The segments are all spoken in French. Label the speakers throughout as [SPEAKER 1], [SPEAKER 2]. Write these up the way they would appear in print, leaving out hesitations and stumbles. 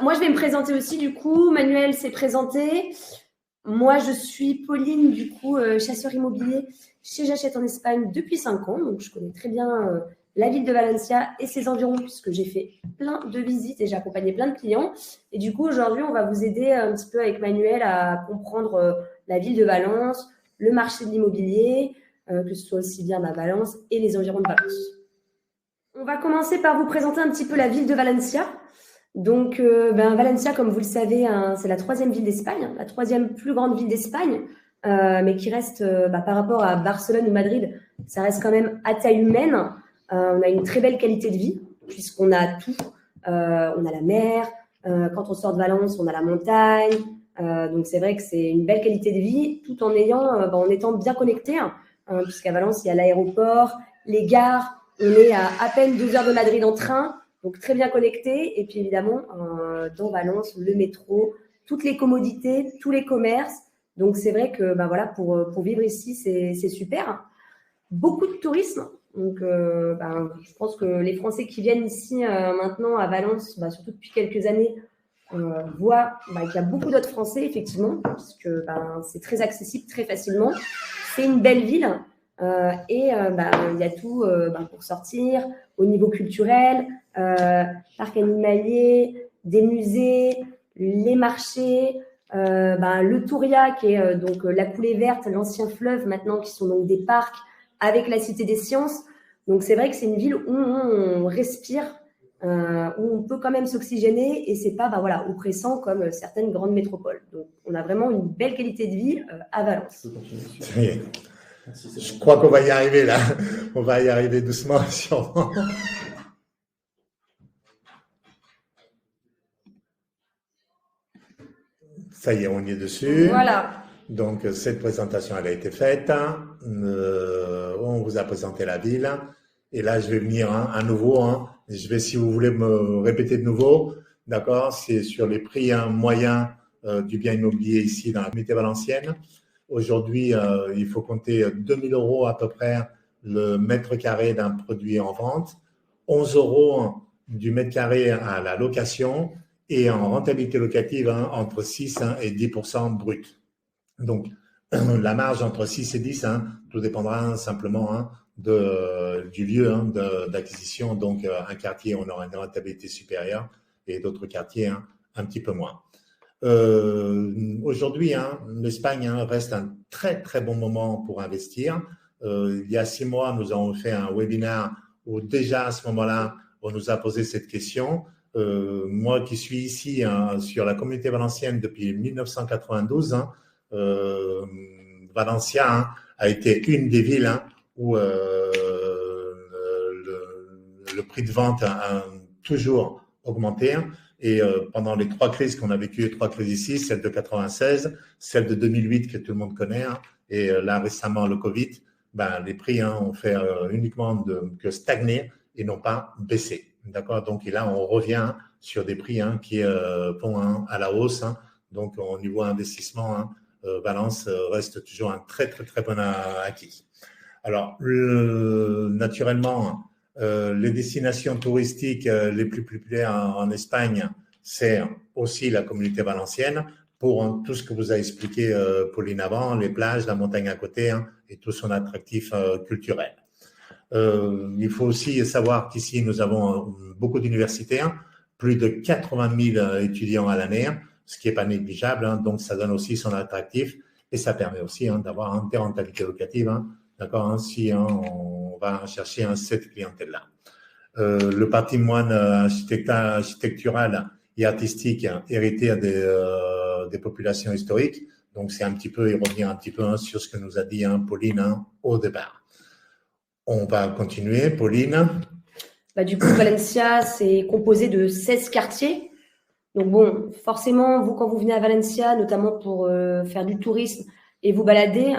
[SPEAKER 1] Moi, je vais me présenter aussi, du coup. Manuel s'est présenté. Moi, je suis Pauline, du coup, chasseur immobilier chez J'achète en Espagne depuis 5 ans. Donc, je connais très bien la ville de Valencia et ses environs, puisque j'ai fait plein de visites et j'ai accompagné plein de clients. Et du coup, aujourd'hui, on va vous aider un petit peu avec Manuel à comprendre la ville de Valence, le marché de l'immobilier, que ce soit aussi bien Valence et les environs de Valence. On va commencer par vous présenter un petit peu la ville de Valencia. Donc, Valencia, comme vous le savez, c'est la 3e ville d'Espagne, la 3e plus grande ville d'Espagne, mais qui reste, par rapport à Barcelone ou Madrid, ça reste quand même à taille humaine. On a une très belle qualité de vie, puisqu'on a tout. On a la mer, quand on sort de Valence, on a la montagne. Donc, c'est vrai que c'est une belle qualité de vie, tout en en étant bien connecté, puisqu'à Valence, il y a l'aéroport, les gares. On est à peine 2 heures de Madrid en train. Donc, très bien connecté. Et puis, évidemment, dans Valence, le métro, toutes les commodités, tous les commerces. Donc, c'est vrai que pour vivre ici, c'est super. Beaucoup de tourisme. Donc, je pense que les Français qui viennent ici maintenant à Valence, surtout depuis quelques années, voient qu'il y a beaucoup d'autres Français, effectivement, parce que c'est très accessible, très facilement. C'est une belle ville. Il y a tout pour sortir, au niveau culturel, parc animalier, des musées, les marchés, le Touria qui est donc la coulée verte, l'ancien fleuve maintenant qui sont donc des parcs avec la Cité des Sciences. Donc c'est vrai que c'est une ville où on respire, où on peut quand même s'oxygéner et c'est pas oppressant comme certaines grandes métropoles. Donc on a vraiment une belle qualité de vie à Valence.
[SPEAKER 2] Je crois qu'on va y arriver là. On va y arriver doucement, sûrement. Ça y est, on y est dessus.
[SPEAKER 1] Voilà.
[SPEAKER 2] Donc, cette présentation, elle a été faite. On vous a présenté la ville. Et là, je vais venir à nouveau. Je vais, si vous voulez me répéter de nouveau, d'accord, c'est sur les prix moyens du bien immobilier ici dans la communauté valencienne. Aujourd'hui, il faut compter 2 000 € à peu près le mètre carré d'un produit en vente, 11 € du mètre carré à la location et en rentabilité locative entre 6 et 10% brut. Donc, la marge entre 6 et 10, tout dépendra simplement du lieu d'acquisition. Donc, un quartier, on aura une rentabilité supérieure et d'autres quartiers, un petit peu moins. Aujourd'hui, l'Espagne reste un très, très bon moment pour investir. Il y a 6 mois, nous avons fait un webinaire où déjà à ce moment-là, on nous a posé cette question. Moi qui suis ici sur la communauté valencienne depuis 1992, Valencia a été une des villes où le prix de vente a toujours augmenté. Et pendant les 3 crises qu'on a vécues, les 3 crises ici, celle de 96, celle de 2008 que tout le monde connaît, et là récemment le Covid, les prix ont fait uniquement que stagner et n'ont pas baissé. D'accord. Donc et là on revient sur des prix qui vont à la hausse. Donc au niveau investissement, Valence reste toujours un très très très bon acquis. Alors naturellement, les destinations touristiques les plus populaires en Espagne, c'est aussi la communauté valencienne pour tout ce que vous a expliqué Pauline avant, les plages, la montagne à côté et tout son attractif culturel. Il faut aussi savoir qu'ici, nous avons beaucoup d'universités, plus de 80 000 étudiants à l'année, ce qui n'est pas négligeable, donc ça donne aussi son attractif et ça permet aussi d'avoir des rentabilités locatives, d'accord, si on va chercher cette clientèle-là. Le patrimoine architectural et artistique hérité des populations historiques, donc c'est un petit peu, il revient un petit peu sur ce que nous a dit Pauline au départ. On va continuer, Pauline.
[SPEAKER 1] Du coup, Valencia, c'est composé de 16 quartiers. Donc bon, forcément, vous, quand vous venez à Valencia, notamment pour faire du tourisme et vous balader,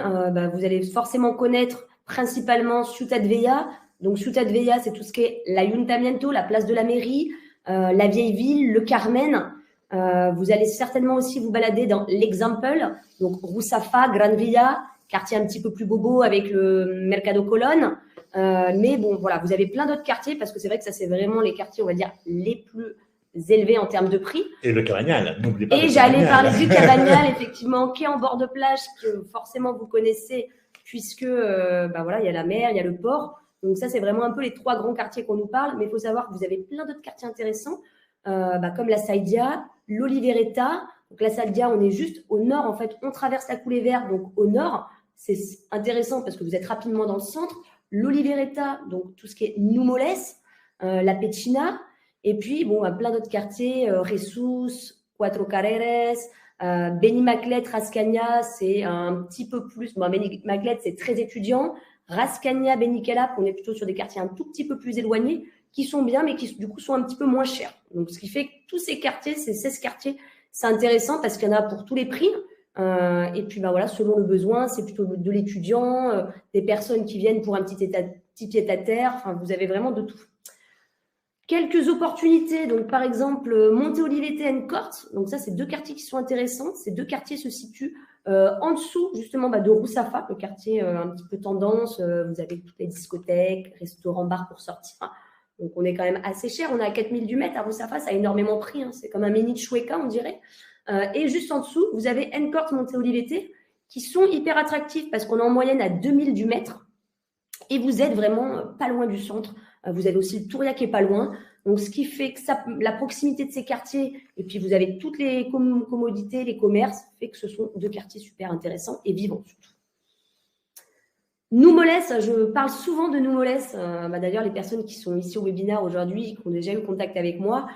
[SPEAKER 1] vous allez forcément connaître principalement Ciutat Vella. Donc Ciutat Vella, c'est tout ce qui est l'Ayuntamiento, la place de la mairie, la vieille ville, le Carmen. Vous allez certainement aussi vous balader dans l'Example, donc Ruzafa, Gran Villa, quartier un petit peu plus bobo avec le Mercado Colón. Mais bon, voilà, vous avez plein d'autres quartiers parce que c'est vrai que ça, c'est vraiment les quartiers, on va dire, les plus élevés en termes de prix.
[SPEAKER 2] Et le Cabagnal, n'oubliez pas.
[SPEAKER 1] Et j'allais parler du Cabagnal, effectivement, qui est en bord de plage, que forcément vous connaissez, puisque voilà, il y a la mer, il y a le port. Donc ça, c'est vraiment un peu les 3 grands quartiers qu'on nous parle. Mais il faut savoir que vous avez plein d'autres quartiers intéressants, comme la Saïdia, l'Olivereta. Donc la Saïdia, on est juste au nord, en fait. On traverse la coulée verte, donc au nord. C'est intéressant parce que vous êtes rapidement dans le centre. L'Olivereta, donc tout ce qui est Numoles, la Pechina. Et puis, bon, plein d'autres quartiers, Jesús, Cuatro Carreras, Benimaclet, Rascaña, c'est un petit peu plus. Bon, Benimaclet, c'est très étudiant. Rascaña, Benikelap, on est plutôt sur des quartiers un tout petit peu plus éloignés, qui sont bien, mais qui du coup sont un petit peu moins chers. Donc, ce qui fait que tous ces quartiers, ces 16 quartiers, c'est intéressant parce qu'il y en a pour tous les prix. Et puis, voilà, selon le besoin, c'est plutôt de l'étudiant, des personnes qui viennent pour un petit pied-à-terre. Enfin, vous avez vraiment de tout. Quelques opportunités, donc par exemple Monte-Oliveté and Court, donc ça c'est 2 quartiers qui sont intéressants. Ces 2 quartiers se situent en dessous justement de Rousafa, le quartier un petit peu tendance. Vous avez toutes les discothèques, restaurants, bars pour sortir. Donc on est quand même assez cher. On est à 4000 du mètre à Rousafa, ça a énormément pris. C'est comme un mini Chueca, on dirait. Et juste en dessous, vous avez N-Court, Monte-Oliveté, qui sont hyper attractifs parce qu'on est en moyenne à 2000 du mètre. Et vous êtes vraiment pas loin du centre. Vous avez aussi le Touria qui est pas loin. Donc, ce qui fait que la proximité de ces quartiers, et puis vous avez toutes les commodités, les commerces, fait que ce sont 2 quartiers super intéressants et vivants surtout. Numoles, je parle souvent de Numoles. D'ailleurs, les personnes qui sont ici au webinaire aujourd'hui, qui ont déjà eu contact avec moi,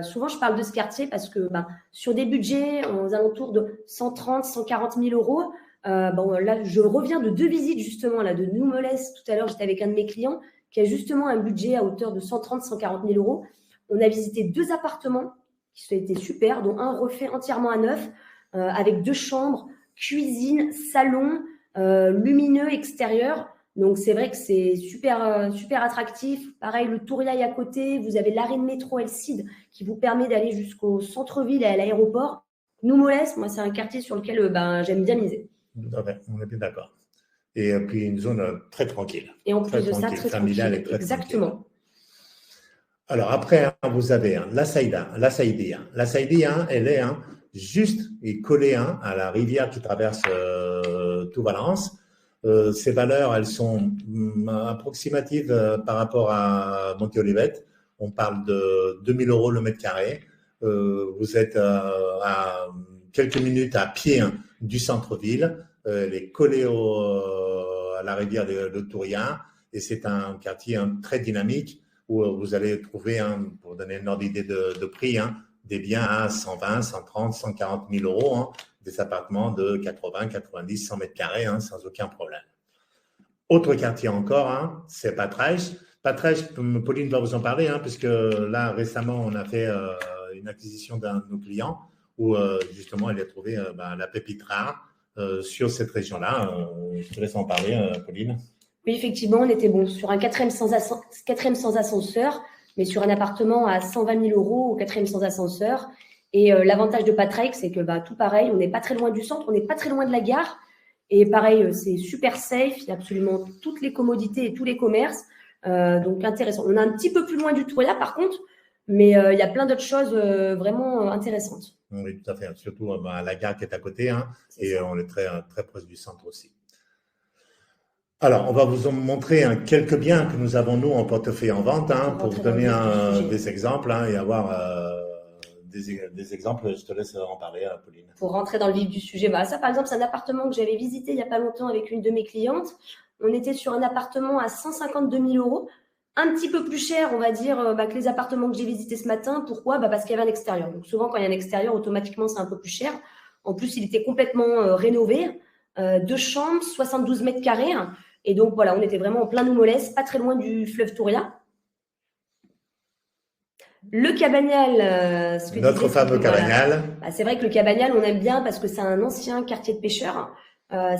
[SPEAKER 1] souvent je parle de ce quartier parce que sur des budgets aux alentours de 130, 140 000 euros, là, je reviens de 2 visites justement là, de Numoles. Tout à l'heure, j'étais avec un de mes clients qui a justement un budget à hauteur de 130, 140 000 euros. On a visité 2 appartements qui ont été super, dont un refait entièrement à neuf, avec 2 chambres, cuisine, salon, lumineux extérieur. Donc, c'est vrai que c'est super, super attractif. Pareil, le Touria est à côté. Vous avez l'arrêt de métro El Cid qui vous permet d'aller jusqu'au centre-ville et à l'aéroport. Numoles, moi, c'est un quartier sur lequel j'aime bien miser.
[SPEAKER 2] On est bien d'accord. Et puis une zone très tranquille.
[SPEAKER 1] Et en plus de ça, très
[SPEAKER 2] familiale
[SPEAKER 1] tranquille.
[SPEAKER 2] Et très
[SPEAKER 1] exactement.
[SPEAKER 2] Tranquille. Alors après, vous avez la Saïdia. La Saïdia, elle est juste et collée à la rivière qui traverse tout Valence. Ces valeurs, elles sont approximatives par rapport à Monte-Olivet. On parle de 2000 euros le mètre carré. Vous êtes à quelques minutes à pied du centre-ville. Elle est collée à la rivière de Touria et c'est un quartier très dynamique où vous allez trouver, pour donner une ordre d'idée de prix, des biens à 120, 130, 140 000 euros, des appartements de 80, 90, 100 mètres carrés, sans aucun problème. Autre quartier encore, c'est Patraix. Patraix, Pauline va vous en parler, puisque là, récemment, on a fait une acquisition d'un de nos clients où, justement, elle a trouvé la pépite rare sur cette région-là. Je te laisse en parler, Pauline.
[SPEAKER 1] Oui, effectivement, on était sur un 4e sans ascenseur, mais sur un appartement à 120 000 euros au 4e sans ascenseur. Et l'avantage de Patraix, c'est que tout pareil, on n'est pas très loin du centre, on n'est pas très loin de la gare. Et pareil, c'est super safe, il y a absolument toutes les commodités et tous les commerces. Donc intéressant. On est un petit peu plus loin du Touria par contre, mais il y a plein d'autres choses vraiment intéressantes.
[SPEAKER 2] Oui, tout à fait. Surtout la gare qui est à côté, et on est très, très proche du centre aussi. Alors, on va vous montrer quelques biens que nous avons, nous, en portefeuille en vente, pour vous donner des exemples et avoir des exemples. Je te laisse en parler, Pauline.
[SPEAKER 1] Pour rentrer dans le vif du sujet, ça, par exemple, c'est un appartement que j'avais visité il n'y a pas longtemps avec une de mes clientes. On était sur un appartement à 152 000 euros, un petit peu plus cher, on va dire, que les appartements que j'ai visités ce matin. Pourquoi ? Parce qu'il y avait un extérieur. Donc, souvent, quand il y a un extérieur, automatiquement, c'est un peu plus cher. En plus, il était complètement rénové. 2 chambres, 72 mètres carrés. Et donc, voilà, on était vraiment en plein Numoles, pas très loin du fleuve Touria. Le Cabagnal,
[SPEAKER 2] notre fameux Cabagnal.
[SPEAKER 1] C'est vrai que le Cabagnal, on aime bien parce que c'est un ancien quartier de pêcheurs.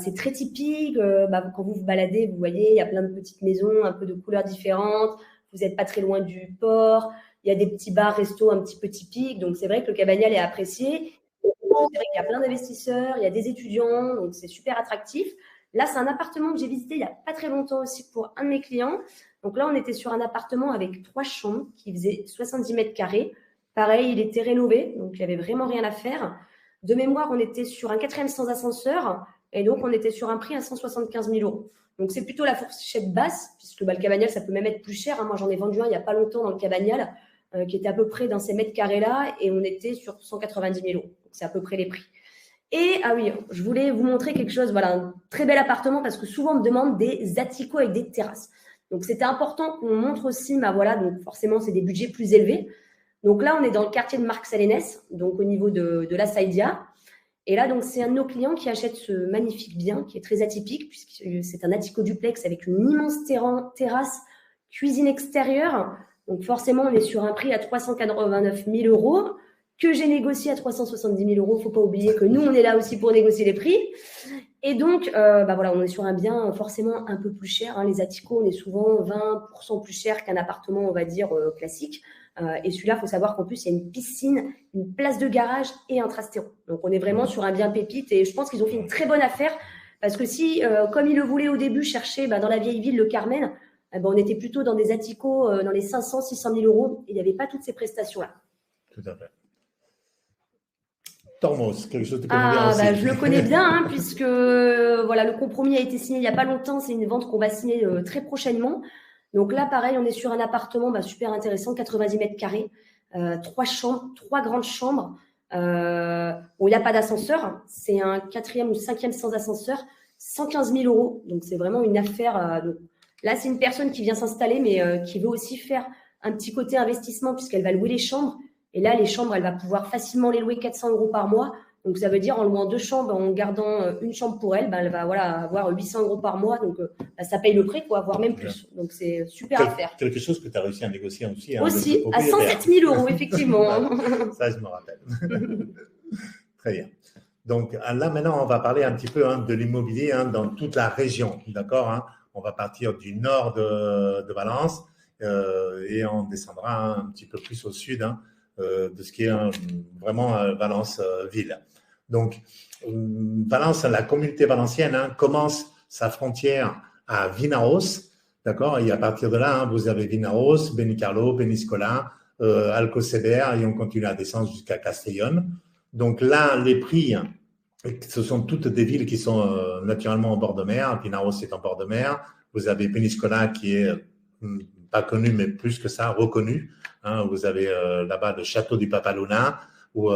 [SPEAKER 1] C'est très typique. Quand vous vous baladez, vous voyez, il y a plein de petites maisons, un peu de couleurs différentes. Vous n'êtes pas très loin du port. Il y a des petits bars, restos un petit peu typiques. Donc, c'est vrai que le Cabagnal est apprécié. C'est vrai qu'il y a plein d'investisseurs, il y a des étudiants, donc c'est super attractif. Là, c'est un appartement que j'ai visité il n'y a pas très longtemps aussi pour un de mes clients. Donc là, on était sur un appartement avec 3 chambres qui faisait 70 mètres carrés. Pareil, il était rénové, donc il n'y avait vraiment rien à faire. De mémoire, on était sur un 4e sans ascenseur et donc on était sur un prix à 175 000 euros. Donc c'est plutôt la fourchette basse, puisque le Cabagnal, ça peut même être plus cher. Moi, j'en ai vendu un il n'y a pas longtemps dans le Cabagnal, qui était à peu près dans ces mètres carrés-là, et on était sur 190 000 euros. Donc c'est à peu près les prix. Et, ah oui, je voulais vous montrer quelque chose, voilà, un très bel appartement, parce que souvent on me demande des atticots avec des terrasses. Donc c'était important qu'on montre aussi, voilà, donc forcément c'est des budgets plus élevés. Donc là, on est dans le quartier de Marc-Salénès, donc au niveau de la Saïdia. Et là, donc, c'est un de nos clients qui achète ce magnifique bien, qui est très atypique, puisque c'est un attico duplex avec une immense terrasse, cuisine extérieure. Donc forcément, on est sur un prix à 389 000 euros, que j'ai négocié à 370 000 euros. Il ne faut pas oublier que nous, on est là aussi pour négocier les prix. Et donc, voilà, on est sur un bien forcément un peu plus cher. Les atticos, on est souvent 20% plus cher qu'un appartement, on va dire, classique. Et celui-là, il faut savoir qu'en plus, il y a une piscine, une place de garage et un trastero. Donc, on est vraiment sur un bien pépite. Et je pense qu'ils ont fait une très bonne affaire. Parce que si, comme ils le voulaient au début, chercher dans la vieille ville, le Carmen, on était plutôt dans des atticos dans les 500, 600 000 euros. Et il n'y avait pas toutes ces prestations-là.
[SPEAKER 2] Tout à fait. Tormos, quelque chose que tu connais bien aussi.
[SPEAKER 1] Je le connais bien, puisque voilà, le compromis a été signé il n'y a pas longtemps. C'est une vente qu'on va signer très prochainement. Donc là, pareil, on est sur un appartement super intéressant, 90 mètres carrés, 3 chambres, 3 grandes chambres. Où il n'y a pas d'ascenseur. C'est un 4e ou 5e sans ascenseur, 115 000 euros. Donc c'est vraiment une affaire. Là, c'est une personne qui vient s'installer, mais qui veut aussi faire un petit côté investissement, puisqu'elle va louer les chambres. Et là, les chambres, elle va pouvoir facilement les louer 400 euros par mois. Donc, ça veut dire en louant 2 chambres, en gardant une chambre pour elle, elle va avoir 800 euros par mois. Donc, ça paye le prix, voire même plus. Donc, c'est super à faire.
[SPEAKER 2] Quelque chose que tu as réussi à négocier aussi.
[SPEAKER 1] Aussi, à 107 000 euros, effectivement.
[SPEAKER 2] Ça, je me rappelle. Très bien. Donc, là, maintenant, on va parler un petit peu de l'immobilier dans toute la région. D'accord, on va partir du nord de Valence et on descendra un petit peu plus au sud de ce qui est vraiment Valence-Ville. Donc, Valence, la communauté valencienne commence sa frontière à Vinaros, d'accord, et à partir de là, vous avez Vinaros, Benicarló, Peñíscola, Alcoceber, et on continue à descendre jusqu'à Castellón. Donc là, les prix, ce sont toutes des villes qui sont naturellement en bord de mer. Vinaros est en bord de mer. Vous avez Peñíscola qui est pas connu, mais plus que ça, reconnu. Vous avez là-bas le château du Papalona, où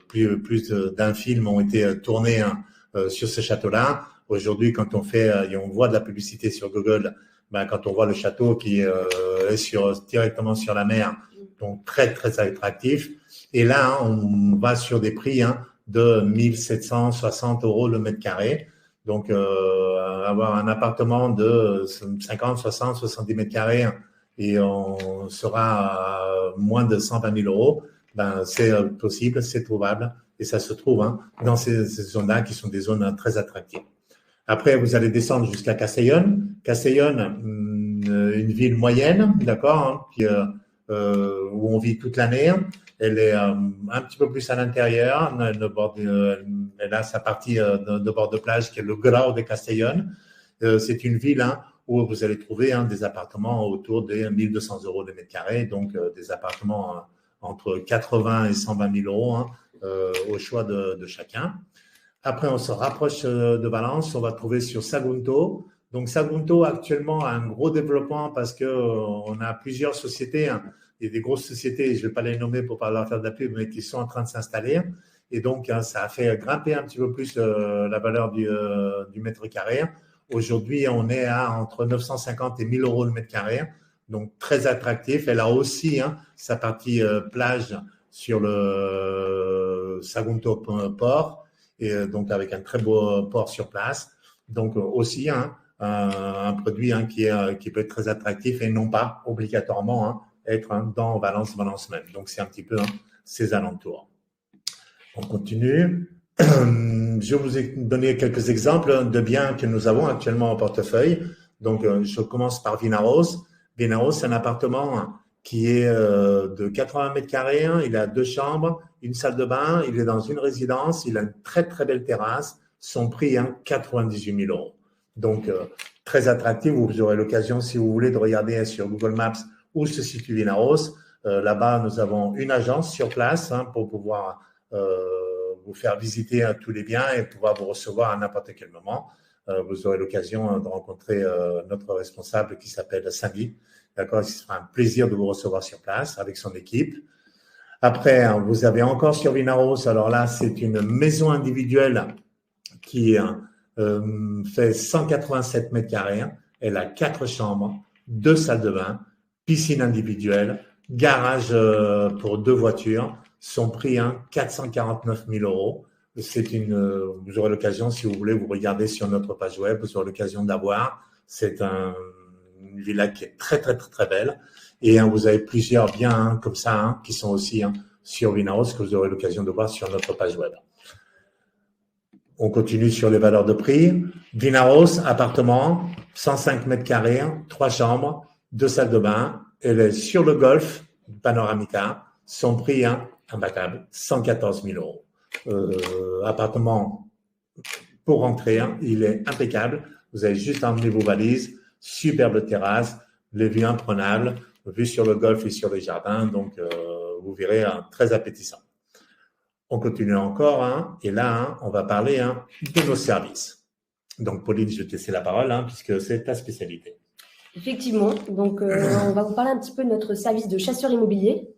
[SPEAKER 2] plus d'un film ont été tournés sur ce château-là. Aujourd'hui, quand on fait, et on voit de la publicité sur Google, quand on voit le château qui est directement sur la mer, donc très, très attractif. Et là, on va sur des prix de 1 760 euros le mètre carré. Donc, avoir un appartement de 50, 60, 70 mètres carrés et on sera à moins de 120 000 euros, c'est possible, c'est trouvable et ça se trouve dans ces zones-là qui sont des zones très attractives. Après, vous allez descendre jusqu'à Castellón. Castellón, une ville moyenne, d'accord, où on vit toute l'année. Elle est un petit peu plus à l'intérieur. Elle a sa partie de bord de plage qui est le Grau de Castellón. C'est une ville où vous allez trouver des appartements autour des 1 200 euros le mètre carré, donc des appartements entre 80 et 120 000 euros au choix de chacun. Après, on se rapproche de Valence, on va trouver sur Sagunto. Donc, Sagunto, actuellement, a un gros développement parce qu'on a plusieurs sociétés. Il y a des grosses sociétés, je ne vais pas les nommer pour ne pas leur faire de la pub, mais qui sont en train de s'installer. Et donc, ça a fait grimper un petit peu plus la valeur du mètre carré. Aujourd'hui, on est à entre 950 et 1 000 euros le mètre carré. Donc, très attractif. Elle a aussi sa partie plage sur le Sagunto Port. Et donc, avec un très beau port sur place. Donc, aussi un produit qui peut être très attractif et non pas obligatoirement être dans Valence même. Donc, c'est un petit peu ces alentours. On continue. Je vous ai donné quelques exemples de biens que nous avons actuellement en portefeuille. Donc, je commence par Vinaros. Vinaros, c'est un appartement qui est de 80 mètres carrés. Il a 2 chambres, une salle de bain. Il est dans une résidence. Il a une très, très belle terrasse. Son prix, 98 000 euros. Donc, très attractif. Vous aurez l'occasion, si vous voulez, de regarder sur Google Maps où se situe Vinaros. Là-bas, nous avons une agence sur place pour pouvoir vous faire visiter tous les biens et pouvoir vous recevoir à n'importe quel moment. Vous aurez l'occasion de rencontrer notre responsable qui s'appelle Samy. D'accord, ce sera un plaisir de vous recevoir sur place avec son équipe. Après, vous avez encore sur Vinaros, alors là, c'est une maison individuelle qui fait 187 mètres carrés. Elle a 4 chambres, 2 salles de bain, piscine individuelle, garage pour 2 voitures. Son prix, 449 000 euros. Vous aurez l'occasion, si vous voulez, vous regardez sur notre page web, vous aurez l'occasion d'avoir. C'est une villa qui est très, très, très, très belle. Et vous avez plusieurs biens comme ça qui sont aussi sur Vinaros que vous aurez l'occasion de voir sur notre page web. On continue sur les valeurs de prix. Vinaros, appartement, 105 mètres carrés, 3 chambres, 2 salles de bain. Elle est sur le golfe, Panoramica. Son prix, imbattable, 114 000 euros. Appartement pour rentrer, il est impeccable. Vous avez juste à emmener vos valises. Superbe terrasse, les vues imprenables, vue sur le golfe et sur les jardins. Donc, vous verrez, très appétissant. On continue encore, et là, on va parler de nos services. Donc, Pauline, je vais te laisser la parole, puisque c'est ta spécialité.
[SPEAKER 1] Effectivement. Donc, on va vous parler un petit peu de notre service de chasseur immobilier.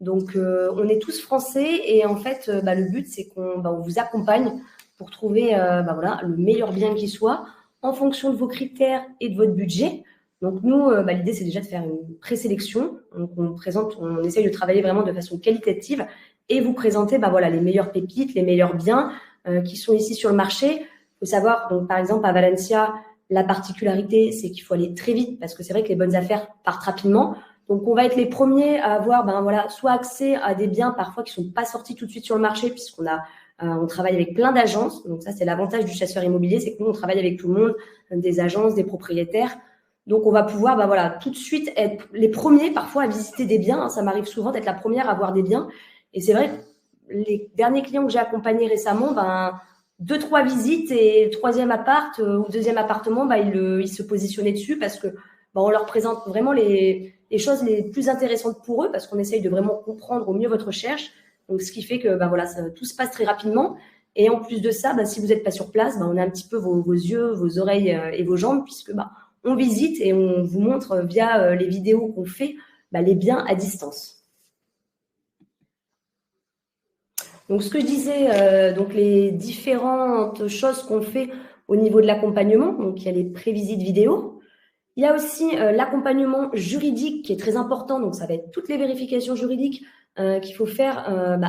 [SPEAKER 1] Donc, on est tous français et en fait, le but, c'est qu'on vous accompagne pour trouver le meilleur bien qui soit en fonction de vos critères et de votre budget. Donc, nous, l'idée, c'est déjà de faire une présélection. Donc, on essaye de travailler vraiment de façon qualitative et vous présenter les meilleures pépites, les meilleurs biens qui sont ici sur le marché. Il faut savoir, donc, par exemple, à Valencia, la particularité, c'est qu'il faut aller très vite parce que c'est vrai que les bonnes affaires partent rapidement. Donc, on va être les premiers à avoir soit accès à des biens parfois qui sont pas sortis tout de suite sur le marché on travaille avec plein d'agences. Donc, ça, c'est l'avantage du chasseur immobilier, c'est que nous, on travaille avec tout le monde, des agences, des propriétaires. Donc, on va pouvoir tout de suite être les premiers parfois à visiter des biens. Ça m'arrive souvent d'être la première à voir des biens. Et c'est vrai que les derniers clients que j'ai accompagnés récemment, 2-3 visites et le troisième appart ou deuxième appartement, ils se positionnaient dessus parce que on leur présente vraiment les choses les plus intéressantes pour eux parce qu'on essaye de vraiment comprendre au mieux votre recherche. Donc, ce qui fait que tout se passe très rapidement. Et en plus de ça, si vous n'êtes pas sur place, on a un petit peu vos yeux, vos oreilles et vos jambes puisque on visite et on vous montre via les vidéos qu'on fait les biens à distance. Donc, ce que je disais, donc les différentes choses qu'on fait au niveau de l'accompagnement, donc il y a les prévisites vidéo. Il y a aussi l'accompagnement juridique qui est très important. Donc, ça va être toutes les vérifications juridiques qu'il faut faire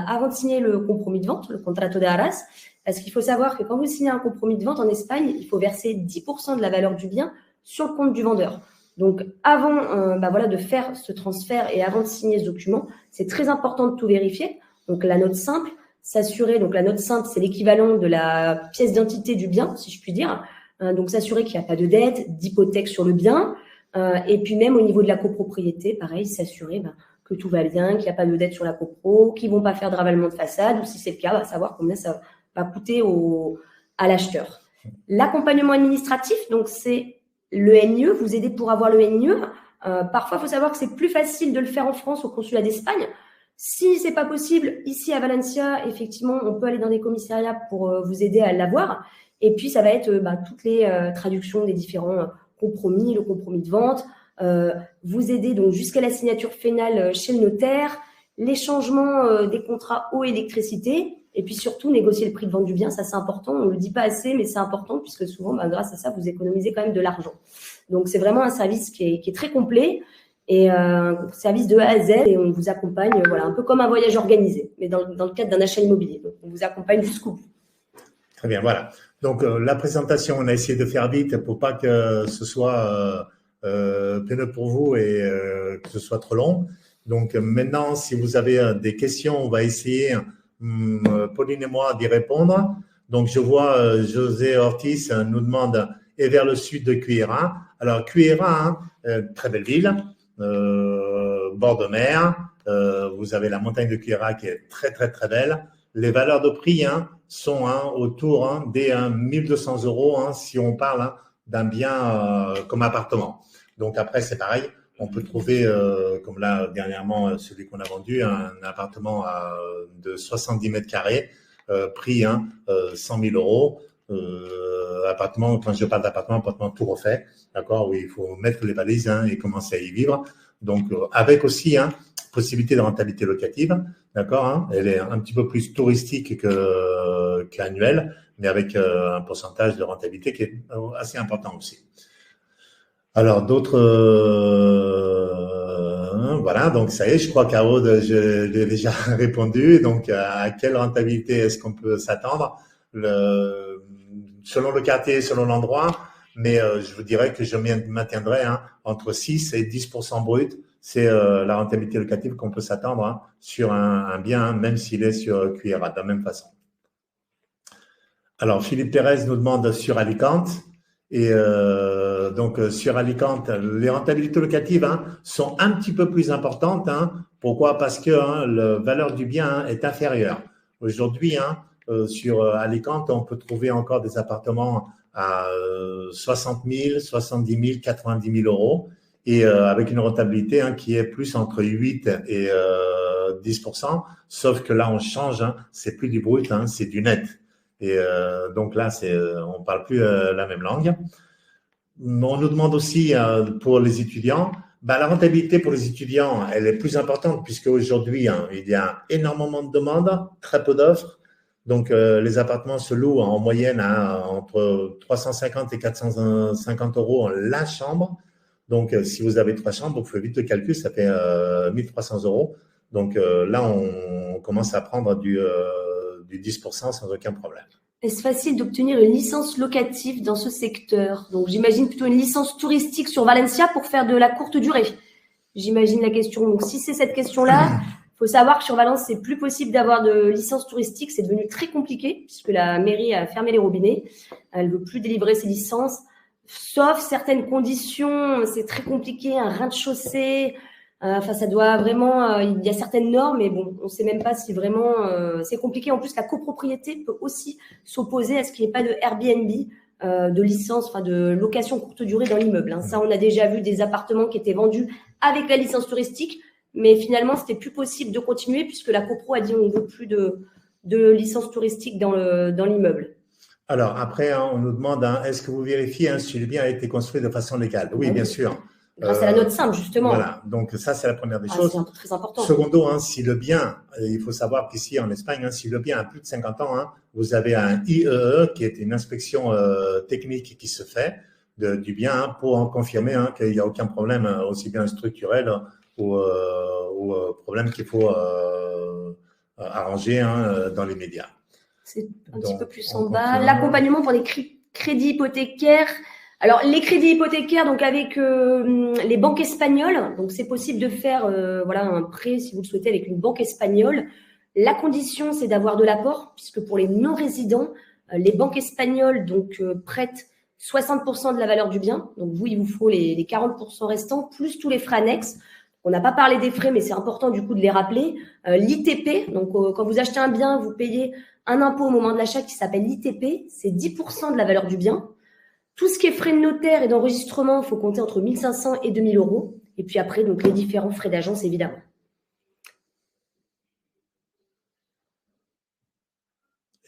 [SPEAKER 1] avant de signer le compromis de vente, le contrato de arras. Parce qu'il faut savoir que quand vous signez un compromis de vente en Espagne, il faut verser 10% de la valeur du bien sur le compte du vendeur. Donc, avant de faire ce transfert et avant de signer ce document, c'est très important de tout vérifier. Donc, la note simple, s'assurer. Donc, la note simple, c'est l'équivalent de la pièce d'identité du bien, si je puis dire. Donc, s'assurer qu'il n'y a pas de dette, d'hypothèque sur le bien. Et puis, même au niveau de la copropriété, pareil, s'assurer que tout va bien, qu'il n'y a pas de dette sur la copro, qu'ils ne vont pas faire de ravalement de façade, ou si c'est le cas, savoir combien ça va coûter à l'acheteur. L'accompagnement administratif, donc c'est le NIE, vous aider pour avoir le NIE. Parfois, il faut savoir que c'est plus facile de le faire en France au consulat d'Espagne. Si c'est pas possible, ici à Valencia, effectivement, on peut aller dans des commissariats pour vous aider à l'avoir. Et puis, ça va être toutes les traductions des différents compromis, le compromis de vente, vous aider donc jusqu'à la signature finale chez le notaire, les changements des contrats eau et électricité, et puis surtout négocier le prix de vente du bien. Ça, c'est important. On ne le dit pas assez, mais c'est important puisque souvent, grâce à ça, vous économisez quand même de l'argent. Donc, c'est vraiment un service qui est très complet. Et un service de A à Z et on vous accompagne, un peu comme un voyage organisé, mais dans le cadre d'un achat immobilier. Donc, on vous accompagne jusqu'au bout.
[SPEAKER 2] Très bien, voilà. Donc, la présentation, on a essayé de faire vite pour pas que ce soit peineux pour vous et que ce soit trop long. Donc, maintenant, si vous avez des questions, on va essayer, Pauline et moi, d'y répondre. Donc, je vois José Ortiz nous demande « Et vers le sud de Cuera ». Alors, Cuera, très belle ville. Bord de mer, vous avez la montagne de Cuera qui est très très très belle. Les valeurs de prix sont autour des 1200 euros si on parle d'un bien comme appartement. Donc après c'est pareil, on peut trouver, comme là dernièrement, celui qu'on a vendu, un appartement de 70 mètres carrés, prix 100 000 euros. Appartement, quand je parle appartement tout refait, d'accord, où il faut mettre les balises et commencer à y vivre. Donc, avec aussi possibilité de rentabilité locative, d'accord. Elle est un petit peu plus touristique qu'annuelle, mais avec un pourcentage de rentabilité qui est assez important aussi. Alors, d'autres, voilà, donc ça y est, je crois qu'Aude, je l'ai déjà répondu. Donc, à quelle rentabilité est-ce qu'on peut s'attendre selon le quartier, selon l'endroit, mais je vous dirais que je maintiendrai entre 6 et 10% brut. C'est la rentabilité locative qu'on peut s'attendre sur un bien, même s'il est sur QRA, de la même façon. Alors, Philippe Pérez nous demande sur Alicante. Et donc, sur Alicante, les rentabilités locatives sont un petit peu plus importantes. Pourquoi? Parce que la valeur du bien est inférieure. Aujourd'hui, sur Alicante, on peut trouver encore des appartements à 60 000, 70 000, 90 000 euros et avec une rentabilité qui est plus entre 8 et 10%. Sauf que là, on change, c'est plus du brut, c'est du net. Et donc là, on parle plus la même langue. On nous demande aussi pour les étudiants, la rentabilité pour les étudiants, elle est plus importante puisque aujourd'hui, il y a énormément de demandes, très peu d'offres. Donc, les appartements se louent en moyenne entre 350 et 450 euros la chambre. Donc, si vous avez 3 chambres, vous faites vite le calcul, ça fait 1300 euros. Donc, là, on commence à prendre du 10% sans aucun problème.
[SPEAKER 1] Est-ce facile d'obtenir une licence locative dans ce secteur? Donc, j'imagine plutôt une licence touristique sur Valencia pour faire de la courte durée. J'imagine la question. Donc, si c'est cette question-là, il faut savoir que sur Valence, c'est plus possible d'avoir de licence touristique. C'est devenu très compliqué puisque la mairie a fermé les robinets. Elle ne veut plus délivrer ses licences, sauf certaines conditions. C'est très compliqué, un rez-de-chaussée. Enfin, ça doit vraiment. Il y a certaines normes, mais bon, on ne sait même pas si vraiment c'est compliqué. En plus, la copropriété peut aussi s'opposer à ce qu'il n'y ait pas de Airbnb, de licence, enfin de location courte durée dans l'immeuble. Ça, on a déjà vu des appartements qui étaient vendus avec la licence touristique, mais finalement, c'était plus possible de continuer puisque la copro a dit on ne veut plus de licence touristique dans l'immeuble.
[SPEAKER 2] Alors après, on nous demande est-ce que vous vérifiez si le bien a été construit de façon légale? Oui, bien sûr.
[SPEAKER 1] Grâce à la note simple, justement.
[SPEAKER 2] Voilà, donc ça, c'est la première des choses.
[SPEAKER 1] C'est très important.
[SPEAKER 2] Secondo, si le bien, il faut savoir qu'ici en Espagne, si le bien a plus de 50 ans, vous avez un IEE qui est une inspection technique qui se fait du bien pour en confirmer qu'il n'y a aucun problème, aussi bien structurel ou problème qu'il faut arranger dans les médias.
[SPEAKER 1] C'est un petit peu plus en bas. L'accompagnement pour les crédits hypothécaires. Alors, les crédits hypothécaires, donc avec les banques espagnoles, donc c'est possible de faire un prêt, si vous le souhaitez, avec une banque espagnole. La condition, c'est d'avoir de l'apport, puisque pour les non-résidents, les banques espagnoles prêtent 60% de la valeur du bien. Donc, vous, il vous faut les 40% restants, plus tous les frais annexes. On n'a pas parlé des frais, mais c'est important du coup de les rappeler. L'ITP, donc quand vous achetez un bien, vous payez un impôt au moment de l'achat qui s'appelle l'ITP, c'est 10% de la valeur du bien. Tout ce qui est frais de notaire et d'enregistrement, il faut compter entre 1 500 et 2 000 euros. Et puis après, donc les différents frais d'agence, évidemment.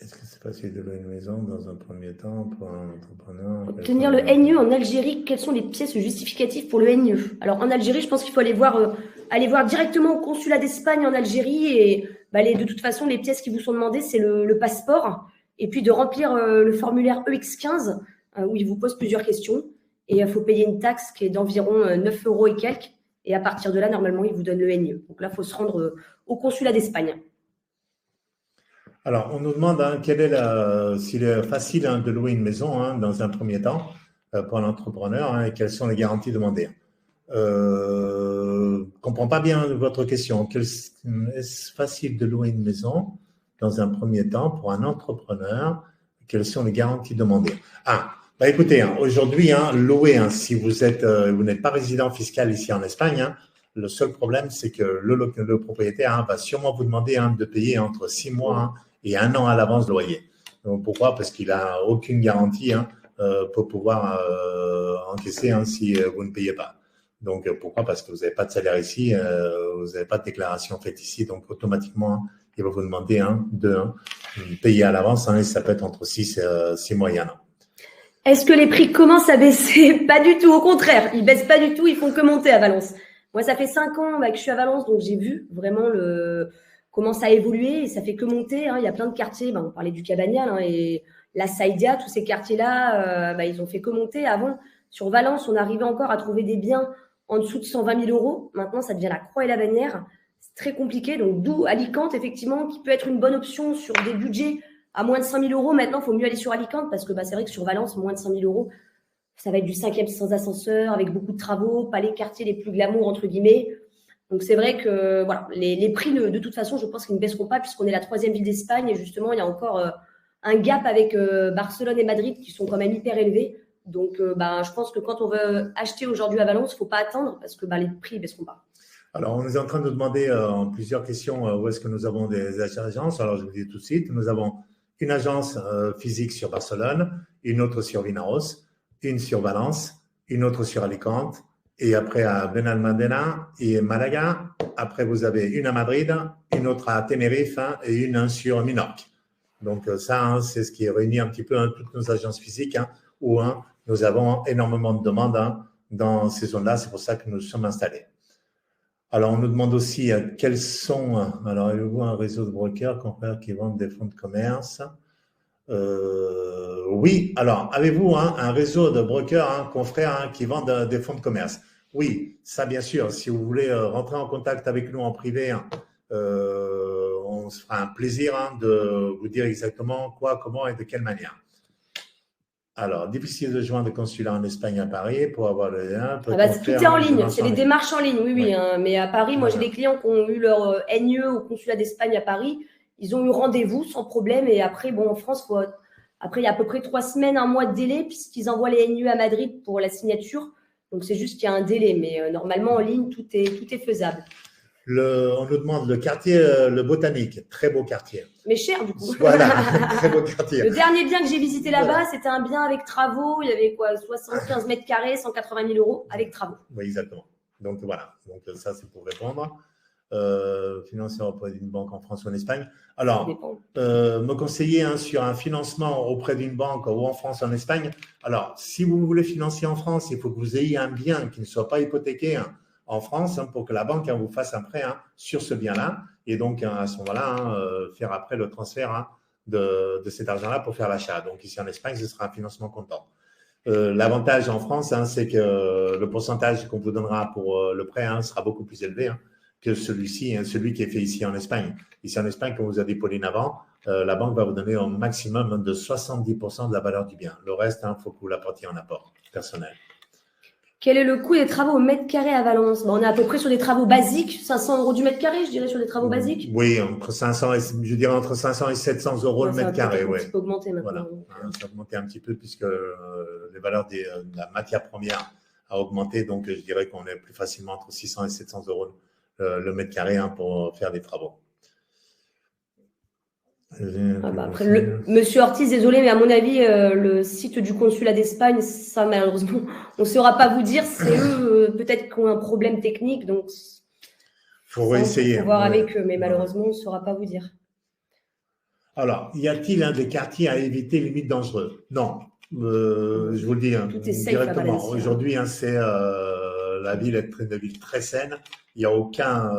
[SPEAKER 2] Est-ce que c'est facile de louer une maison dans un premier temps pour un entrepreneur?
[SPEAKER 1] Obtenir le NIE en Algérie, quelles sont les pièces justificatives pour le NIE? Alors en Algérie, je pense qu'il faut aller voir directement au consulat d'Espagne en Algérie. Et de toute façon, les pièces qui vous sont demandées, c'est le passeport. Et puis de remplir le formulaire EX15. Où il vous pose plusieurs questions et il faut payer une taxe qui est d'environ 9 euros et quelques. Et à partir de là, normalement, il vous donne le NIE. Donc là, il faut se rendre au consulat d'Espagne.
[SPEAKER 2] Alors, on nous demande s'il est facile de louer une maison dans un premier temps pour l'entrepreneur et quelles sont les garanties demandées. Je ne comprends pas bien votre question. Est-ce facile de louer une maison dans un premier temps pour un entrepreneur? Quelles sont les garanties demandées? Écoutez, aujourd'hui, louer, si vous n'êtes pas résident fiscal ici en Espagne, le seul problème, c'est que le propriétaire va sûrement vous demander de payer entre 6 mois et 1 an à l'avance le loyer. Donc, pourquoi? Parce qu'il n'a aucune garantie pour pouvoir encaisser si vous ne payez pas. Donc, pourquoi? Parce que vous n'avez pas de salaire ici, vous n'avez pas de déclaration faite ici, donc automatiquement, il va vous demander de payer à l'avance, et ça peut être entre 6 mois et 1 an.
[SPEAKER 1] Est-ce que les prix commencent à baisser? Pas du tout, au contraire, ils baissent pas du tout, ils font que monter à Valence. Moi, ça fait 5 ans que je suis à Valence, donc j'ai vu vraiment comment ça a évolué et ça fait que monter. Il y a plein de quartiers, on parlait du Cabanial et la Saïdia, tous ces quartiers-là, ils ont fait que monter. Avant, sur Valence, on arrivait encore à trouver des biens en dessous de 120 000 euros. Maintenant, ça devient la croix et la bannière. C'est très compliqué, donc d'où Alicante, effectivement, qui peut être une bonne option sur des budgets à moins de 5 000 euros. Maintenant, il faut mieux aller sur Alicante parce que c'est vrai que sur Valence, moins de 5 000 euros, ça va être du 5e sans ascenseur, avec beaucoup de travaux, pas les quartiers les plus glamour, entre guillemets. Donc, c'est vrai que voilà, les prix, de toute façon, je pense qu'ils ne baisseront pas puisqu'on est la 3e ville d'Espagne et justement, il y a encore un gap avec Barcelone et Madrid qui sont quand même hyper élevés. Donc, je pense que quand on veut acheter aujourd'hui à Valence, il ne faut pas attendre parce que les prix ne baisseront pas.
[SPEAKER 2] Alors, on est en train de nous demander en plusieurs questions où est-ce que nous avons des agences. Alors, je vous dis tout de suite, nous avons une agence physique sur Barcelone, une autre sur Vinaros, une sur Valence, une autre sur Alicante, et après à Benalmádena et Malaga. Après, vous avez une à Madrid, une autre à Tenerife et une sur Minorque. Donc, ça, c'est ce qui réunit un petit peu toutes nos agences physiques où nous avons énormément de demandes dans ces zones-là. C'est pour ça que nous sommes installés. Alors, on nous demande aussi quels sont… Alors, avez-vous un réseau de brokers, confrères qui vendent des fonds de commerce? Oui. Alors, avez-vous un réseau de brokers, confrères qui vendent des fonds de commerce? Oui, ça, bien sûr. Si vous voulez rentrer en contact avec nous en privé, on se fera un plaisir de vous dire exactement quoi, comment et de quelle manière. Alors, difficile de joindre le consulat en Espagne à Paris pour avoir le lien.
[SPEAKER 1] Tout est en ligne, c'est les démarches en ligne, oui. Mais à Paris, moi, j'ai des clients qui ont eu leur NIE au consulat d'Espagne à Paris. Ils ont eu rendez-vous sans problème. Et après, en France, après, il y a à peu près 3 semaines, 1 mois de délai puisqu'ils envoient les NIE à Madrid pour la signature. Donc, c'est juste qu'il y a un délai. Mais normalement, en ligne, tout est faisable.
[SPEAKER 2] On nous demande le quartier, le Botanique, très beau quartier.
[SPEAKER 1] Mais cher du coup.
[SPEAKER 2] Voilà, très beau quartier.
[SPEAKER 1] Le dernier bien que j'ai visité là-bas, c'était un bien avec travaux. Il y avait 75 mètres carrés, 180 000 euros avec travaux.
[SPEAKER 2] Oui, exactement. Donc voilà, donc ça c'est pour répondre. Financer auprès d'une banque en France ou en Espagne. Alors, me conseiller sur un financement auprès d'une banque ou en France ou en Espagne. Alors, si vous voulez financer en France, il faut que vous ayez un bien qui ne soit pas hypothéqué en France pour que la banque vous fasse un prêt sur ce bien-là et donc à ce moment-là faire après le transfert de cet argent-là pour faire l'achat. Donc ici en Espagne, ce sera un financement comptant. L'avantage en France, c'est que le pourcentage qu'on vous donnera pour le prêt sera beaucoup plus élevé que celui qui est fait ici en Espagne. Ici en Espagne, comme vous avez dit Pauline avant, la banque va vous donner au maximum de 70% de la valeur du bien. Le reste, il faut que vous l'apportiez en apport personnel.
[SPEAKER 1] Quel est le coût des travaux au mètre carré à Valence? On est à peu près sur des travaux basiques, 500 euros du mètre carré, je dirais, sur des travaux basiques.
[SPEAKER 2] Oui, entre 500 et 700 euros le mètre carré.
[SPEAKER 1] Ça peut augmenter maintenant.
[SPEAKER 2] Voilà. Ça a augmenté un petit peu puisque les valeurs de la matière première a augmenté. Donc, je dirais qu'on est plus facilement entre 600 et 700 euros le mètre carré pour faire des travaux.
[SPEAKER 1] Après, Monsieur Ortiz, désolé, mais à mon avis, le site du consulat d'Espagne, ça malheureusement, on ne saura pas vous dire. C'est eux peut-être qui ont un problème technique, donc
[SPEAKER 2] faut essayer.
[SPEAKER 1] Faut voir avec eux, mais malheureusement, on ne saura pas vous dire.
[SPEAKER 2] Alors, y a-t-il des quartiers à éviter limite dangereux? Non, je vous le dis directement. Aujourd'hui, c'est la ville est une ville très saine. Il n'y a aucun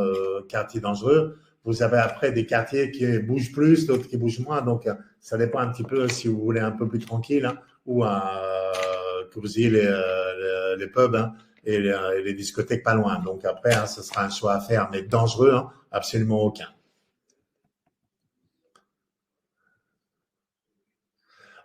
[SPEAKER 2] quartier dangereux. Vous avez après des quartiers qui bougent plus, d'autres qui bougent moins. Donc, ça dépend un petit peu si vous voulez un peu plus tranquille ou que vous ayez les pubs et les discothèques pas loin. Donc, après, ce sera un choix à faire, mais dangereux, absolument aucun.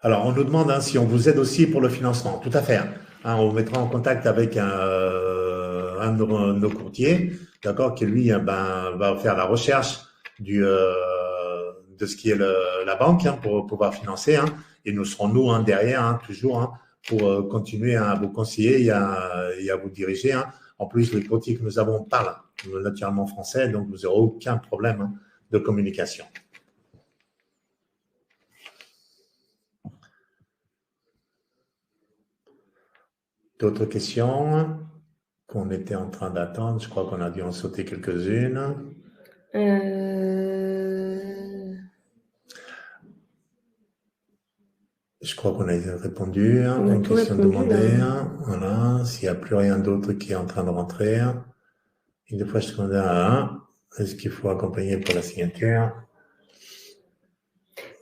[SPEAKER 2] Alors, on nous demande si on vous aide aussi pour le financement. Tout à fait. On vous mettra en contact avec un de nos courtiers, d'accord, qui lui va faire la recherche de ce qui est la banque pour pouvoir financer. Et nous serons derrière toujours pour continuer à vous conseiller et à vous diriger. En plus, les courtiers que nous avons parlent naturellement français, donc vous n'aurez aucun problème de communication. D'autres questions? qu'on était en train d'attendre. Je crois qu'on a dû en sauter quelques-unes. Je crois qu'on a répondu.
[SPEAKER 1] On a
[SPEAKER 2] Une
[SPEAKER 1] tout
[SPEAKER 2] question
[SPEAKER 1] répondu,
[SPEAKER 2] demandée.
[SPEAKER 1] là.
[SPEAKER 2] Voilà. S'il n'y a plus rien d'autre qui est en train de rentrer. Une fois, je demandais est-ce qu'il faut accompagner pour la signature?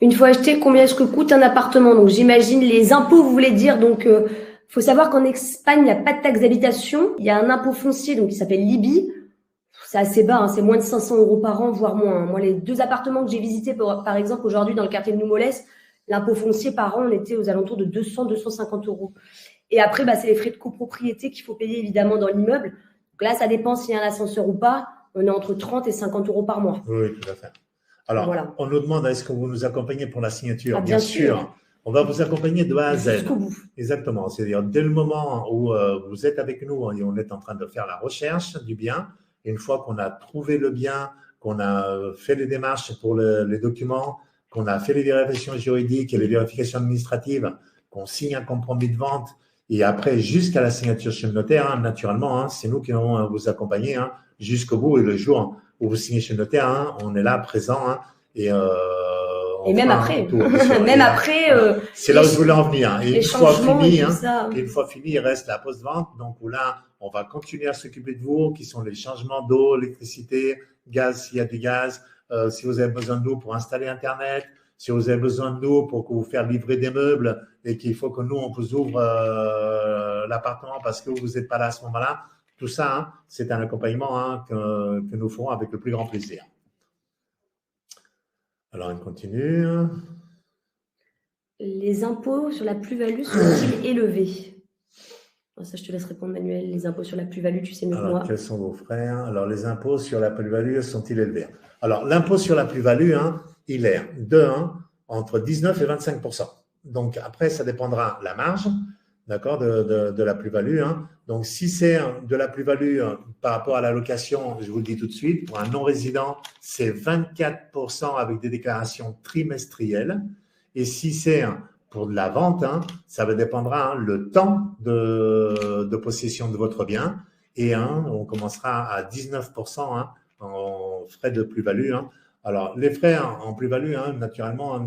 [SPEAKER 1] Une fois acheté, combien est-ce que coûte un appartement? Donc, j'imagine les impôts, vous voulez dire. Donc, faut savoir qu'en Espagne, il n'y a pas de taxe d'habitation. Il y a un impôt foncier, donc, qui s'appelle l'IBI. C'est assez bas, hein, c'est moins de 500 € par an, voire moins. Moi, les 2 appartements que j'ai visités, par exemple, aujourd'hui, dans le quartier de Numoles, l'impôt foncier par an, on était aux alentours de 200-250 €. Et après, c'est les frais de copropriété qu'il faut payer, évidemment, dans l'immeuble. Donc là, ça dépend s'il y a un ascenseur ou pas. On est entre 30 et 50 € par mois.
[SPEAKER 2] Oui, tout à fait. Alors,
[SPEAKER 1] voilà.
[SPEAKER 2] On nous demande, est-ce que vous nous accompagnez pour la signature?
[SPEAKER 1] Bien sûr.
[SPEAKER 2] On va vous accompagner de A à Z.
[SPEAKER 1] Jusqu'au bout.
[SPEAKER 2] Exactement. C'est-à-dire, dès le moment où vous êtes avec nous et on est en train de faire la recherche du bien, une fois qu'on a trouvé le bien, qu'on a fait les démarches pour les documents, qu'on a fait les vérifications juridiques et les vérifications administratives, qu'on signe un compromis de vente, et après, jusqu'à la signature chez le notaire, naturellement, c'est nous qui allons vous accompagner jusqu'au bout. Et le jour où vous signez chez le notaire, on est là, présent, et
[SPEAKER 1] même après.
[SPEAKER 2] Tout,
[SPEAKER 1] même après.
[SPEAKER 2] C'est là où je voulais en venir. Et une fois fini, il reste la post-vente. Donc là, on va continuer à s'occuper de vous, qui sont les changements d'eau, électricité, gaz, s'il y a du gaz, si vous avez besoin de nous pour installer Internet, si vous avez besoin de nous pour vous faire livrer des meubles et qu'il faut que nous, on vous ouvre l'appartement parce que vous n'êtes pas là à ce moment-là. Tout ça, c'est un accompagnement que nous ferons avec le plus grand plaisir. Alors, on continue.
[SPEAKER 1] Les impôts sur la plus-value sont-ils élevés? Ça, je te laisse répondre, Manuel. Les impôts sur la plus-value, tu sais mieux que moi.
[SPEAKER 2] Quels sont vos frais? Alors, les impôts sur la plus-value sont-ils élevés? Alors, l'impôt sur la plus-value, il est entre 19 et 25%. Donc, après, ça dépendra de la marge, d'accord, de la plus-value. Donc, si c'est de la plus-value par rapport à la location, je vous le dis tout de suite, pour un non-résident, c'est 24% avec des déclarations trimestrielles. Et si c'est pour de la vente, ça dépendra le temps de possession de votre bien. Et on commencera à 19% en frais de plus-value. Alors, les frais en plus-value, naturellement,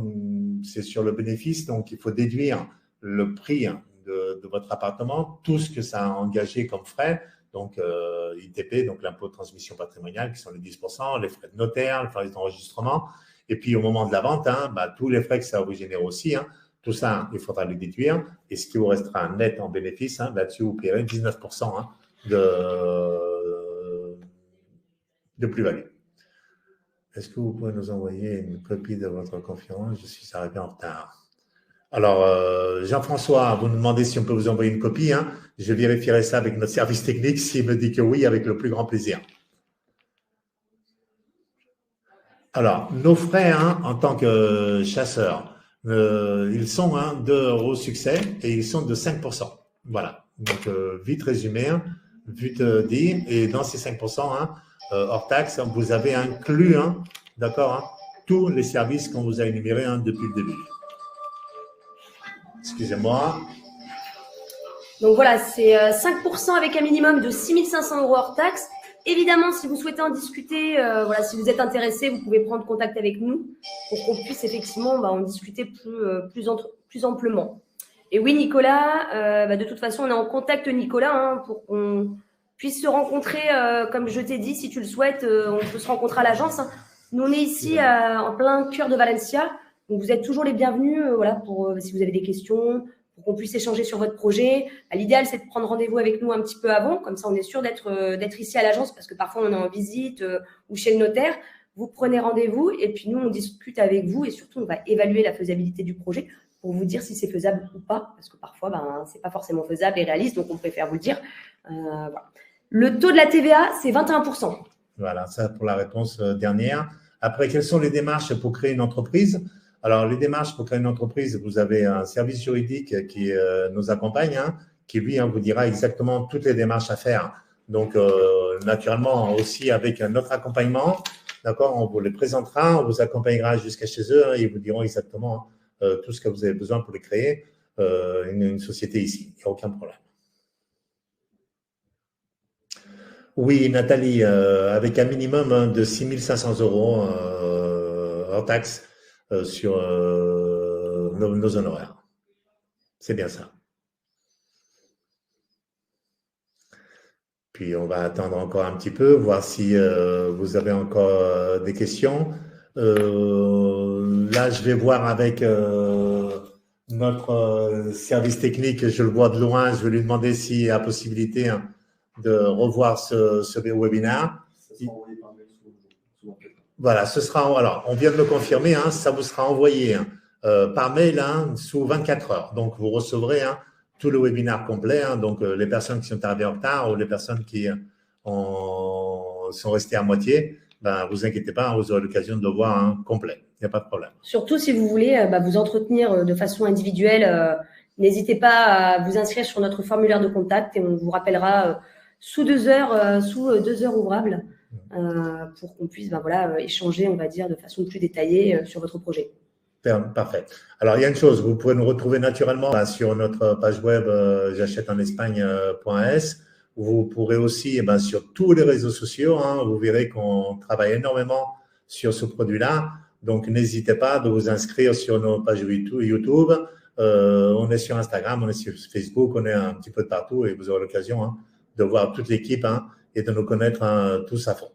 [SPEAKER 2] c'est sur le bénéfice. Donc, il faut déduire le prix de votre appartement, tout ce que ça a engagé comme frais. Donc, ITP, donc l'impôt de transmission patrimoniale, qui sont les 10%, les frais de notaire, les frais d'enregistrement. Et puis, au moment de la vente, tous les frais que ça va vous générer aussi, tout ça, il faudra les déduire. Et ce qui vous restera net en bénéfice, là-dessus, vous paierez 19% de plus-value. Est-ce que vous pouvez nous envoyer une copie de votre conférence? Je suis arrivé en retard. Alors, Jean-François, vous nous demandez si on peut vous envoyer une copie. Je vérifierai ça avec notre service technique. S'il me dit que oui, avec le plus grand plaisir. Alors, nos frais en tant que chasseurs, ils sont de succès et ils sont de 5%. Voilà. Donc, vite résumé, vite dit. Et dans ces 5%, hors taxe, vous avez inclus, d'accord, tous les services qu'on vous a énumérés depuis le début. Excusez-moi.
[SPEAKER 1] Donc voilà, c'est 5% avec un minimum de 6 500 € hors taxe. Évidemment, si vous souhaitez en discuter, si vous êtes intéressé, vous pouvez prendre contact avec nous pour qu'on puisse effectivement en discuter plus amplement. Et oui, Nicolas, de toute façon, on est en contact, Nicolas, pour qu'on puisse se rencontrer, comme je t'ai dit, si tu le souhaites, on peut se rencontrer à l'agence. Nous, on est ici en plein cœur de Valencia, donc vous êtes toujours les bienvenus, pour si vous avez des questions, pour qu'on puisse échanger sur votre projet. L'idéal, c'est de prendre rendez-vous avec nous un petit peu avant, comme ça on est sûr d'être ici à l'agence, parce que parfois on est en visite ou chez le notaire. Vous prenez rendez-vous et puis nous, on discute avec vous et surtout, on va évaluer la faisabilité du projet pour vous dire si c'est faisable ou pas, parce que parfois, c'est pas forcément faisable et réaliste, donc on préfère vous le dire. Voilà. Le taux de la TVA, c'est 21%.
[SPEAKER 2] Voilà, ça pour la réponse dernière. Après, quelles sont les démarches pour créer une entreprise? Alors, les démarches pour créer une entreprise, vous avez un service juridique qui nous accompagne, qui lui vous dira exactement toutes les démarches à faire. Donc, naturellement, aussi avec notre accompagnement, d'accord, on vous les présentera, on vous accompagnera jusqu'à chez eux et ils vous diront exactement tout ce que vous avez besoin pour les créer une société ici. Il n'y a aucun problème. Oui, Nathalie, avec un minimum de 6 500 € hors taxe sur nos honoraires. C'est bien ça. Puis on va attendre encore un petit peu, voir si vous avez encore des questions. Là, je vais voir avec notre service technique, je le vois de loin, je vais lui demander s'il y a possibilité de revoir ce webinaire. Voilà, ce sera, alors, on vient de le confirmer, hein, ça vous sera envoyé par mail sous 24 heures. Donc, vous recevrez tout le webinaire complet. Donc, les personnes qui sont arrivées en retard ou les personnes qui sont restées à moitié, ben, vous inquiétez pas, vous aurez l'occasion de le voir complet. Il n'y a pas de problème.
[SPEAKER 1] Surtout si vous voulez vous entretenir de façon individuelle, n'hésitez pas à vous inscrire sur notre formulaire de contact et on vous rappellera sous 2 heures ouvrables pour qu'on puisse échanger, on va dire, de façon plus détaillée sur votre projet.
[SPEAKER 2] Parfait. Alors, il y a une chose, vous pouvez nous retrouver naturellement sur notre page web j'achèteenespagne.es. Vous pourrez aussi, sur tous les réseaux sociaux, vous verrez qu'on travaille énormément sur ce produit-là. Donc, n'hésitez pas de vous inscrire sur nos pages YouTube. On est sur Instagram, on est sur Facebook, on est un petit peu de partout et vous aurez l'occasion de voir toute l'équipe et de nous connaître tous à fond.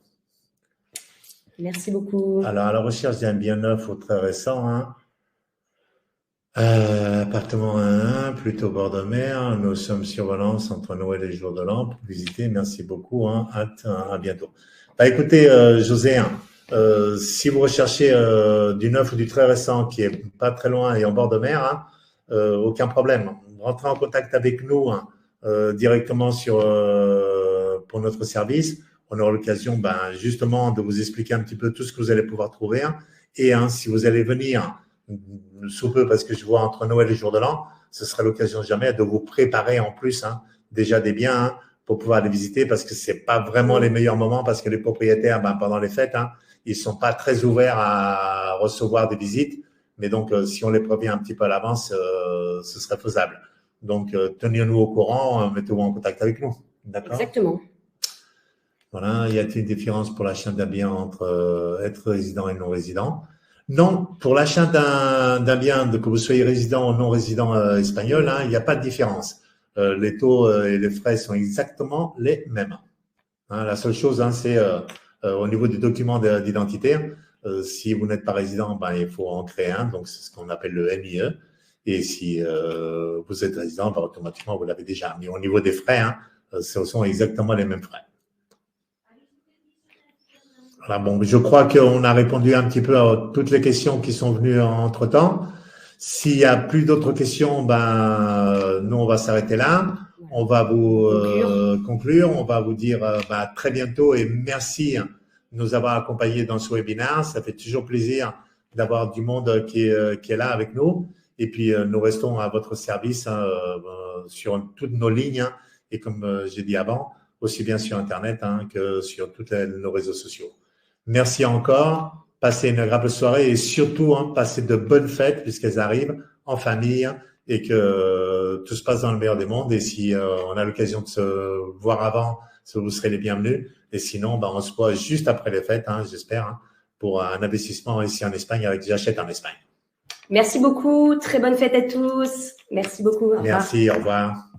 [SPEAKER 1] Merci beaucoup.
[SPEAKER 2] Alors, à la recherche d'un bien neuf ou très récent, appartement 1, plutôt bord de mer. Nous sommes sur Valence entre Noël et le jour de l'an pour visiter. Merci beaucoup. Hâte, à bientôt. Écoutez, José, si vous recherchez du neuf ou du très récent qui est pas très loin et en bord de mer, aucun problème. Rentrez en contact avec nous directement pour notre service. On aura l'occasion justement de vous expliquer un petit peu tout ce que vous allez pouvoir trouver. Et si vous allez venir sous peu, parce que je vois entre Noël et jour de l'an, ce serait l'occasion jamais de vous préparer en plus déjà des biens pour pouvoir les visiter, parce que c'est pas vraiment les meilleurs moments, parce que les propriétaires, pendant les fêtes, ils sont pas très ouverts à recevoir des visites. Mais donc, si on les prévient un petit peu à l'avance, ce serait faisable. Donc, tenez-nous au courant, mettez-vous en contact avec nous. D'accord ?
[SPEAKER 1] Exactement.
[SPEAKER 2] Voilà. Y a-t-il une différence pour l'achat d'un bien entre être résident et non résident ? Non, pour l'achat d'un bien, que vous soyez résident ou non résident espagnol, il n'y a pas de différence. Les taux et les frais sont exactement les mêmes. La seule chose, c'est au niveau des documents d'identité. Si vous n'êtes pas résident, il faut en créer un, donc c'est ce qu'on appelle le MIE. Et si vous êtes résident, automatiquement, vous l'avez déjà. Mais au niveau des frais, ce sont exactement les mêmes frais. Voilà, bon, je crois qu'on a répondu un petit peu à toutes les questions qui sont venues entre-temps. S'il n'y a plus d'autres questions, nous, on va s'arrêter là. On va vous conclure. On va vous dire à très bientôt et merci de nous avoir accompagnés dans ce webinaire. Ça fait toujours plaisir d'avoir du monde qui est là avec nous. Et puis, nous restons à votre service sur toutes nos lignes. Et comme j'ai dit avant, aussi bien sur Internet que sur tous nos réseaux sociaux. Merci encore. Passez une agréable soirée et surtout, passez de bonnes fêtes puisqu'elles arrivent en famille et que tout se passe dans le meilleur des mondes. Et si on a l'occasion de se voir avant, vous serez les bienvenus. Et sinon, on se voit juste après les fêtes, j'espère, pour un investissement ici en Espagne avec J'achète en Espagne.
[SPEAKER 1] Merci beaucoup. Très bonne fête à tous. Merci beaucoup.
[SPEAKER 2] Merci. Au revoir.